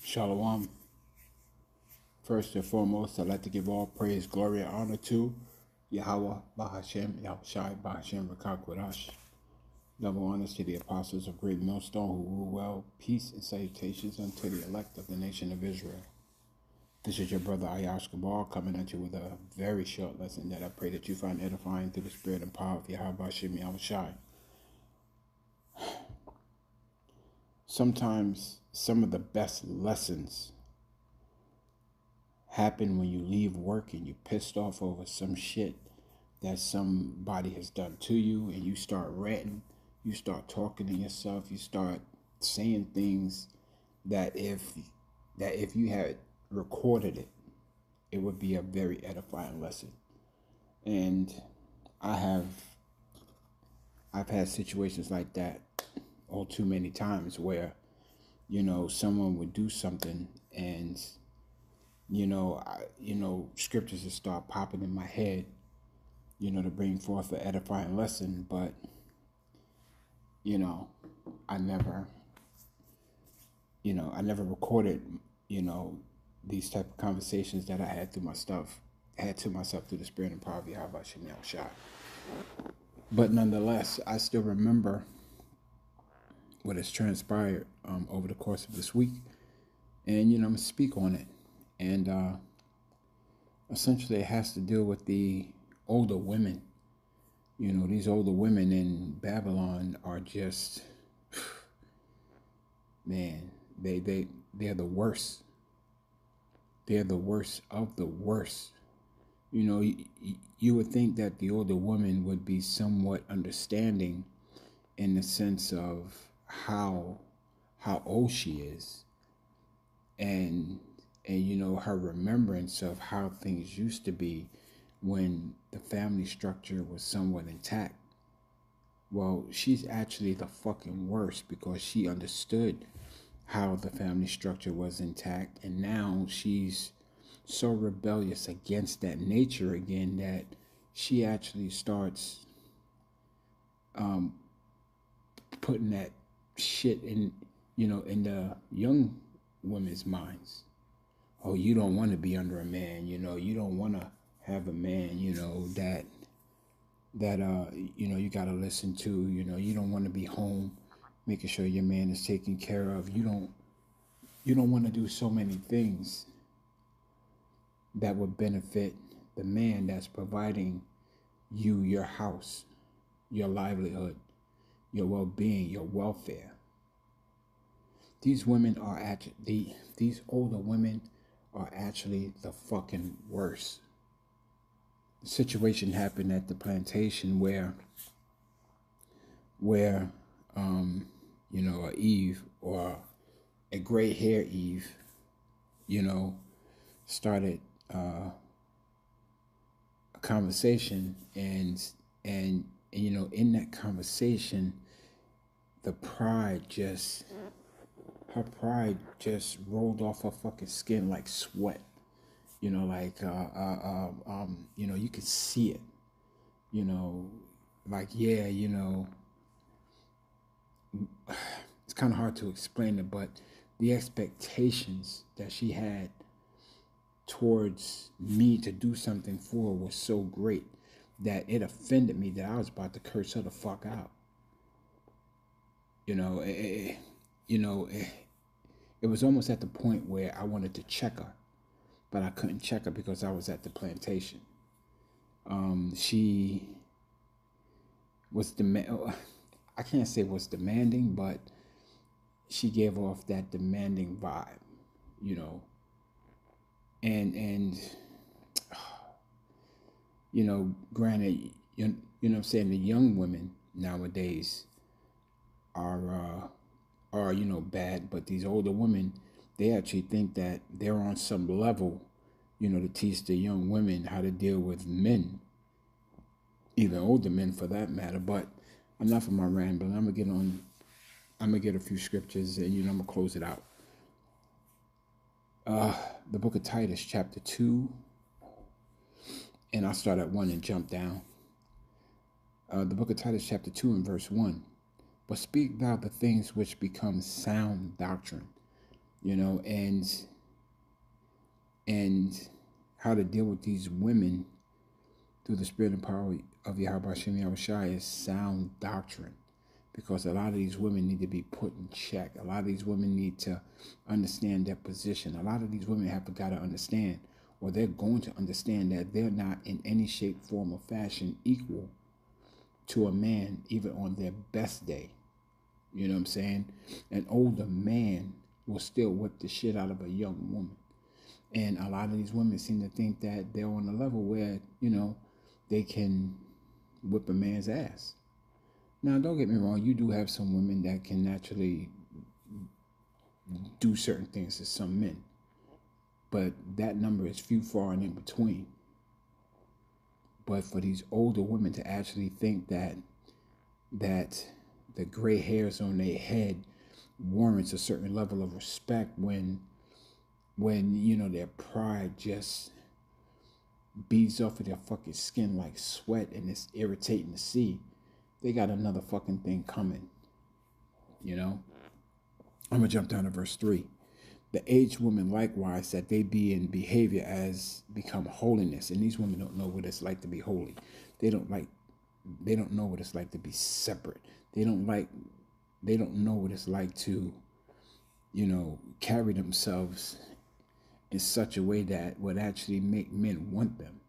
Shalom. First and foremost, I'd like to give all praise, glory, and honor to Yahweh, Bahashem, Yahushai, Bahashem, Rakakwadash. Double honors to the apostles of Great Millstone who rule well. Peace and salutations unto the elect of the nation of Israel. This is your brother Ayash Kabal coming at you with a very short lesson that I pray that you find edifying through the spirit and power of Yahweh, Bahashem, Yahushai. Sometimes some of the best lessons happen when you leave work and you're pissed off over some shit that somebody has done to you, and you start ranting, you start talking to yourself, you start saying things that if you had recorded it, it would be a very edifying lesson. And I've had situations like that all too many times where, someone would do something and scriptures just start popping in my head, to bring forth an edifying lesson. But, I never recorded, these type of conversations that I had to myself through the spirit and power of Yahweh Shem Shai. But nonetheless, I still remember what has transpired over the course of this week. And, I'm going to speak on it. And essentially it has to deal with the older women. These older women in Babylon are just, man, they're the worst. They're the worst of the worst. You would think that the older woman would be somewhat understanding in the sense of how old she is, and her remembrance of how things used to be when the family structure was somewhat intact. Well, she's actually the fucking worst, because she understood how the family structure was intact, and now she's so rebellious against that nature again that she actually starts putting that shit in the young women's minds. Oh, you don't want to be under a man, you don't want to have a man, that you got to listen to, you don't want to be home making sure your man is taken care of. You don't want to do so many things that would benefit the man that's providing you your house, your livelihood, your well-being, your welfare. These women are actually, these older women are actually the fucking worst. The situation happened at the plantation where a Eve, or a gray hair Eve, started a conversation, and in that conversation, her pride just rolled off her fucking skin like sweat. You could see it. It's kind of hard to explain it, but the expectations that she had towards me to do something for her was so great that it offended me that I was about to curse her the fuck out. It was almost at the point where I wanted to check her, but I couldn't check her because I was at the plantation. She was I can't say was demanding, but she gave off that demanding vibe, and granted, what I'm saying, the young women nowadays are bad, but these older women, they actually think that they're on some level, to teach the young women how to deal with men, even older men for that matter. But enough of my rambling. I'm gonna get a few scriptures, and I'm gonna close it out. The book of Titus, chapter 2, and I'll start at 1 and jump down. The book of Titus, chapter 2 and verse 1. but speak thou the things which become sound doctrine, you know, and how to deal with these women through the spirit and power of Yahweh Hashem Yahushua is sound doctrine. Because a lot of these women need to be put in check. A lot of these women need to understand their position. A lot of these women have got to understand, or they're going to understand, that they're not in any shape, form, or fashion equal to a man, even on their best day. You know what I'm saying? An older man will still whip the shit out of a young woman. And a lot of these women seem to think that they're on a level where, you know, they can whip a man's ass. Now, don't get me wrong. You do have some women that can naturally do certain things to some men. But that number is few, far, and in between. But for these older women to actually think that the gray hairs on their head warrants a certain level of respect when you know, their pride just beads off of their fucking skin like sweat and it's irritating to see, they got another fucking thing coming. You know? I'm going to jump down to verse 3. The aged women likewise, that they be in behavior as become holiness. And these women don't know what it's like to be holy. They don't know what it's like to be separate. They don't know what it's like to, you know, carry themselves in such a way that would actually make men want them.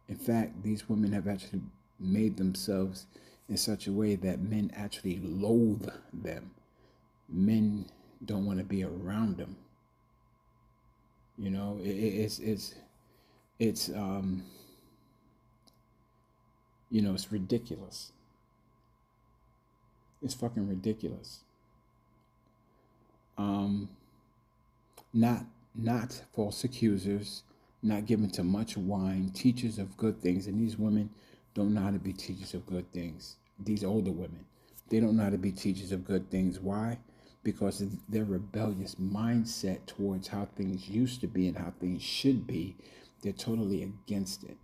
In fact, these women have actually made themselves in such a way that men actually loathe them. Men don't want to be around them. You know, it's you know, it's ridiculous. It's fucking ridiculous. Not false accusers, not given to much wine, teachers of good things. And these women don't know how to be teachers of good things. These older women, they don't know how to be teachers of good things. Why? Because of their rebellious mindset towards how things used to be and how things should be. They're totally against it.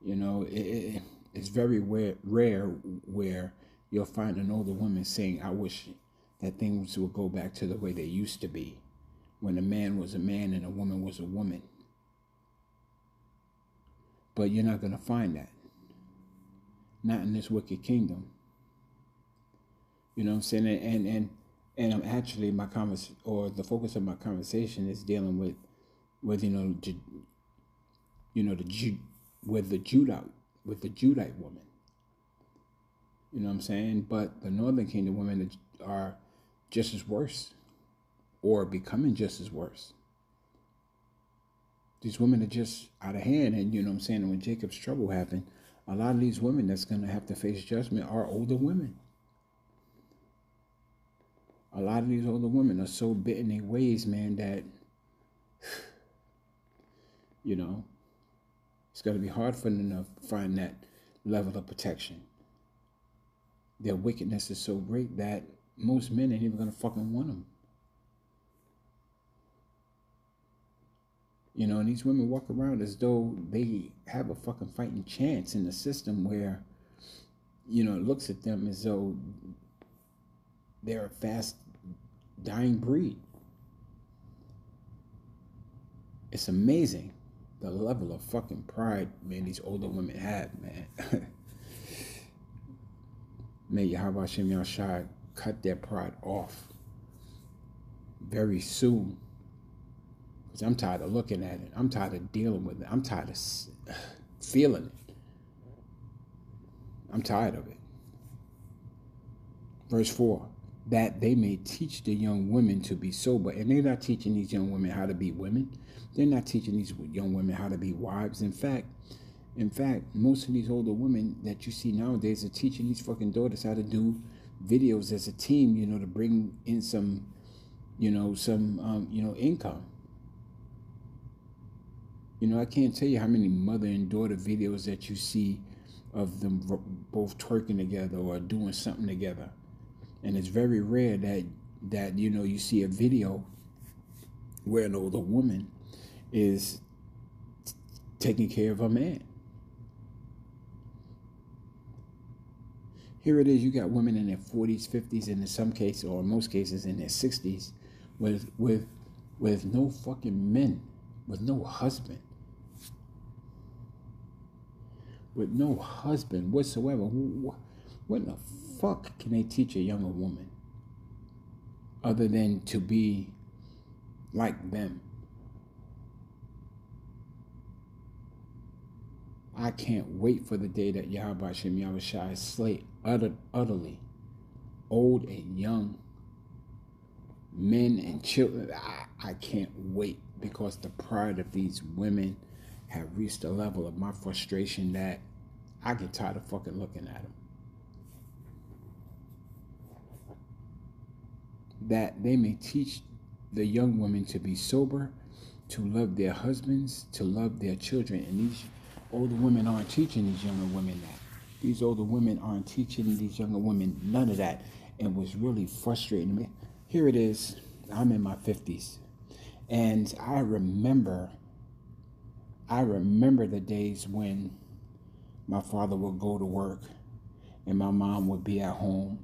You know, it's very rare where you'll find an older woman saying, I wish that things would go back to the way they used to be, when a man was a man and a woman was a woman. But you're not going to find that. Not in this wicked kingdom. You know what I'm saying? And I'm actually, the focus of my conversation is dealing with the Judite woman. You know what I'm saying? But the Northern Kingdom women are just as worse, or becoming just as worse. These women are just out of hand. And you know what I'm saying? And when Jacob's trouble happened, a lot of these women that's going to have to face judgment are older women. A lot of these older women are so bit in their ways, man, that, you know, it's going to be hard for them to find that level of protection. Their wickedness is so great that most men ain't even going to fucking want them. You know, and these women walk around as though they have a fucking fighting chance in the system where, you know, it looks at them as though they're a fast dying breed. It's amazing the level of fucking pride, man, these older women have, man. May Yahweh Hashem Yahushua cut their pride off very soon. Because I'm tired of looking at it. I'm tired of dealing with it. I'm tired of feeling it. I'm tired of it. Verse 4, that they may teach the young women to be sober. And they're not teaching these young women how to be women. They're not teaching these young women how to be wives. In fact, most of these older women that you see nowadays are teaching these fucking daughters how to do videos as a team, you know, to bring in some income. You know, I can't tell you how many mother and daughter videos that you see of them both twerking together or doing something together. And it's very rare that you know, you see a video where an older woman is taking care of a man. Here it is, you got women in their 40s, 50s, and in some cases, or in most cases, in their 60s, with no fucking men, with no husband, whatsoever. What in the fuck can they teach a younger woman other than to be like them? I can't wait for the day that Yahweh Shem Yahushai slay utterly old and young, men and children. I can't wait, because the pride of these women have reached a level of my frustration that I get tired of fucking looking at them. That they may teach the young women to be sober, to love their husbands, to love their children. And these older women aren't teaching these younger women that. These older women aren't teaching these younger women none of that. And what's really frustrating me, here it is, I'm in my 50s. And I remember the days when my father would go to work and my mom would be at home.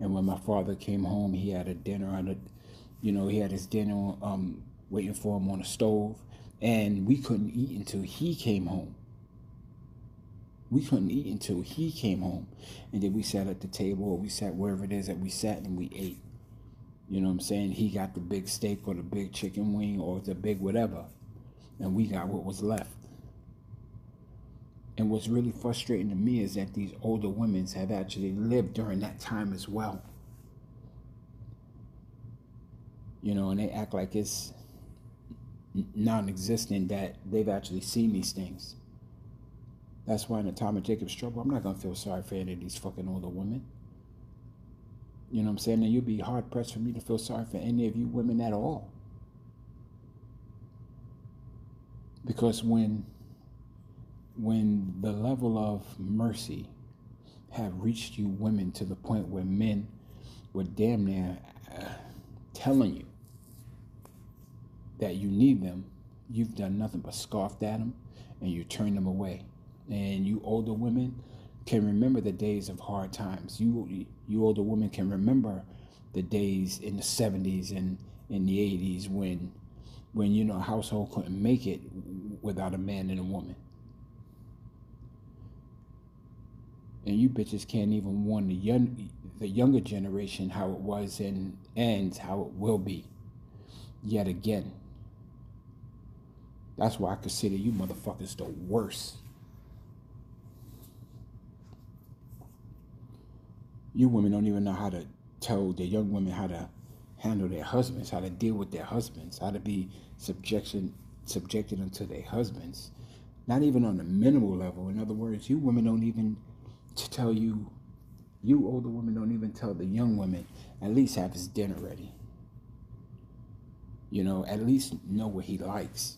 And when my father came home, he had a dinner he had his dinner waiting for him on the stove. And we couldn't eat until he came home. And then we sat at the table, or we sat wherever it is that we sat, and we ate. You know what I'm saying? He got the big steak or the big chicken wing or the big whatever. And we got what was left. And what's really frustrating to me is that these older women have actually lived during that time as well. And they act like it's non-existent that they've actually seen these things. That's why in the time of Jacob's trouble, I'm not going to feel sorry for any of these fucking older women. You know what I'm saying? And you'll be hard-pressed for me to feel sorry for any of you women at all. Because when the level of mercy have reached you women to the point where men were damn near telling you that you need them, you've done nothing but scoffed at them and you turn them away. And you older women can remember the days of hard times. You older women can remember the days in the 70s and in the 80s when a household couldn't make it without a man and a woman. And you bitches can't even warn the younger generation how it was and how it will be yet again. That's why I consider you motherfuckers the worst. You women don't even know how to tell the young women how to handle their husbands, how to deal with their husbands, how to be subjected unto their husbands. Not even on a minimal level. In other words, you women don't even tell you older women don't even tell the young women, at least have his dinner ready. At least know what he likes.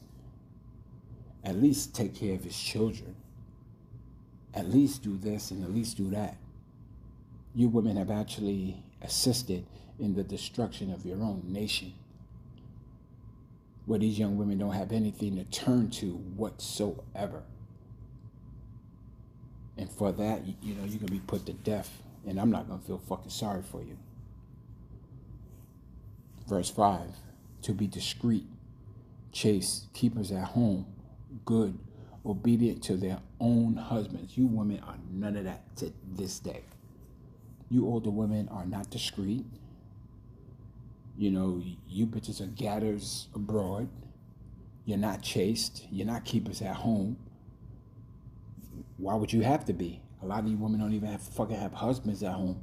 At least take care of his children. At least do this and at least do that. You women have actually assisted in the destruction of your own nation, where these young women don't have anything to turn to whatsoever. And for that, you're going to be put to death, and I'm not going to feel fucking sorry for you. Verse 5, to be discreet, chaste, keepers at home, good, obedient to their own husbands. You women are none of that to this day. You older women are not discreet. You bitches are gadders abroad. You're not chaste. You're not keepers at home. Why would you have to be? A lot of you women don't even have husbands at home.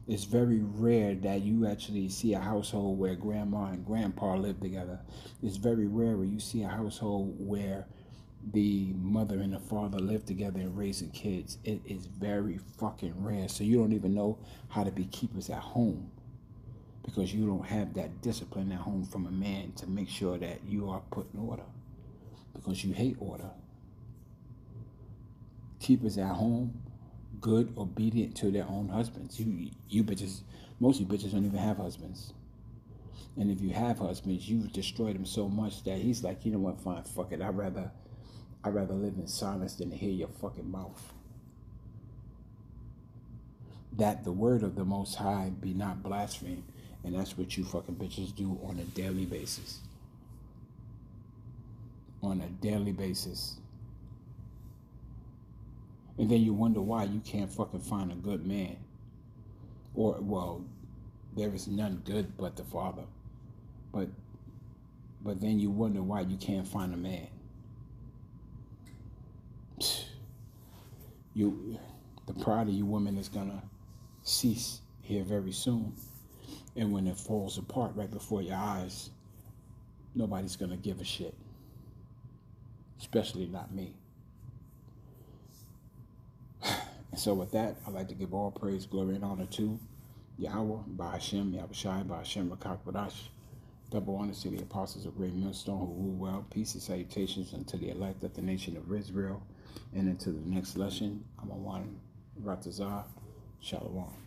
It's very rare that you actually see a household where grandma and grandpa live together. It's very rare where you see a household where the mother and the father live together and raising kids. It is very fucking rare. So you don't even know how to be keepers at home, because you don't have that discipline at home from a man to make sure that you are put in order, because you hate order. Keepers at home, good, obedient to their own husbands. You bitches, most of you bitches don't even have husbands. And if you have husbands, you've destroyed them so much that he's like, you know what, fine, fuck it. I'd rather live in silence than to hear your fucking mouth. that the word of the Most High be not blasphemed. And that's what you fucking bitches do on a daily basis. On a daily basis. And then you wonder why you can't fucking find a good man. Or, well, there is none good but the Father. But then you wonder why you can't find a man. The pride of you women is gonna cease here very soon. And when it falls apart right before your eyes, nobody's gonna give a shit. Especially not me. And so with that, I'd like to give all praise, glory, and honor to Yahweh, Bahashem, Yahushai, Bahashem, Rakak Badash. Double honor to the apostles of Great Millstone who rule well. Peace and salutations unto the elect of the nation of Israel. And into the next lesson, I'm Awan Ratazah. Shalom.